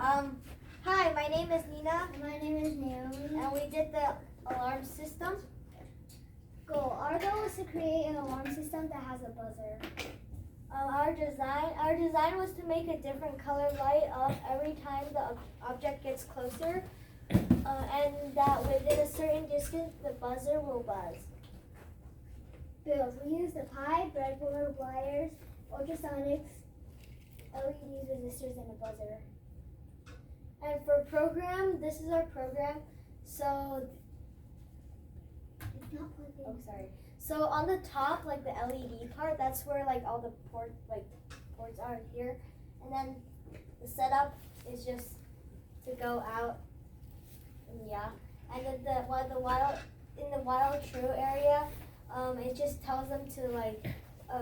Hi, my name is Nina. My name is Naomi. And we did the alarm system. Our goal is to create an alarm system that has a buzzer. Our design was to make a different color light up every time the object gets closer, and that within a certain distance the buzzer will buzz. Build. We use the pipe, breadboard, wires, ultrasonics, LEDs, resistors, and a buzzer. And for program, this is our program. So, It's not plugged in. So on the top, like the LED part, that's where like all the ports are here. And then the setup is just to go out. And yeah. And then in the wild true area, it just tells them to like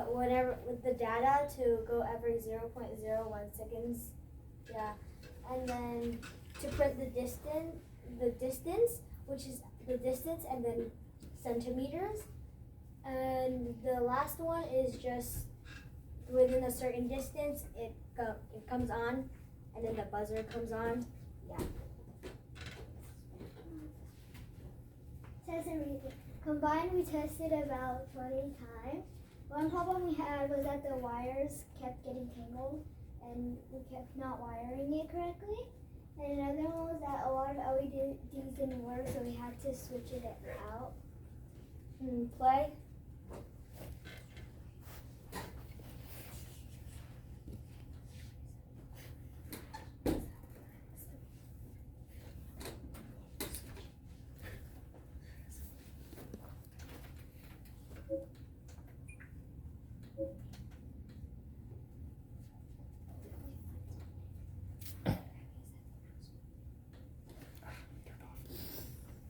whatever with the data to go every 0.01 seconds. Yeah. And then to print the distance, which is the distance and then centimeters. And the last one is just within a certain distance, it comes on, and then the buzzer comes on. Yeah. Says everything. Combined, we tested about 20 times. One problem we had was that the wires kept getting tangled, and we kept not wiring it correctly. And another one was that a lot of LEDs didn't work, so we had to switch it out. Play.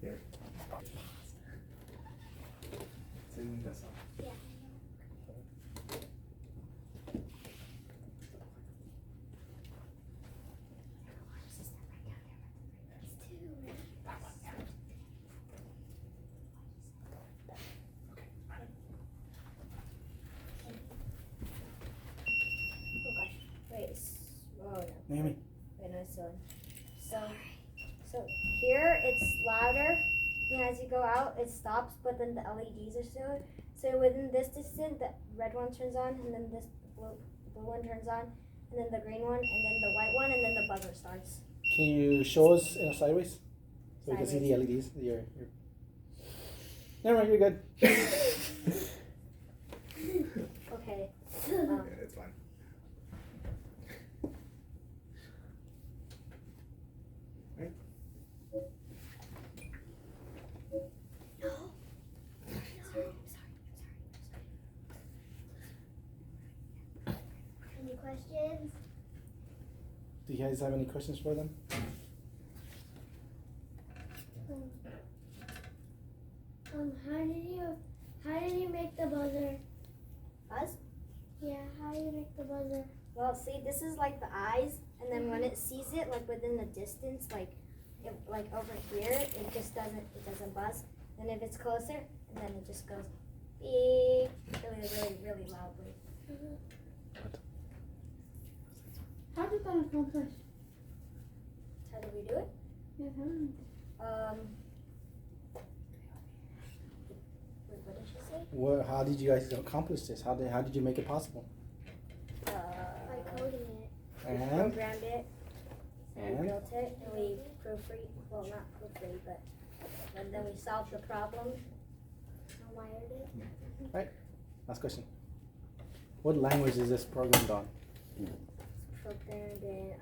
Yeah. Naomi. So here it's louder, and as you go out, it stops. But then the LEDs are still. So within this distance, the red one turns on, and then this blue one turns on, and then the green one, and then the white one, and then the buzzer starts. Can you show us in a sideways so we can see the LEDs? Never mind, you're good. Okay. It's fine. Any questions? Do you guys have any questions for them? How did you make the buzzer? Buzz? Yeah, how do you make the buzzer? Well, see, this is like the eyes, and then when it sees it, like within the distance, like over here, it doesn't buzz. Then if it's closer, and then it just goes beep, really loudly. How did that accomplish? How do we do it? What did she say? How did you guys accomplish this? How did you make it possible? By coding it. We And? programmed it, and And? built it, and we proofread. Well, not proofread, but and then we solved the problem. I wired it. Right. Last question. What language is this programmed on? Programmed in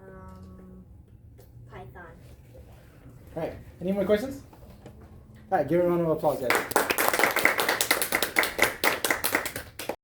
Python. All right. Any more questions? All right. Give a round of applause, guys.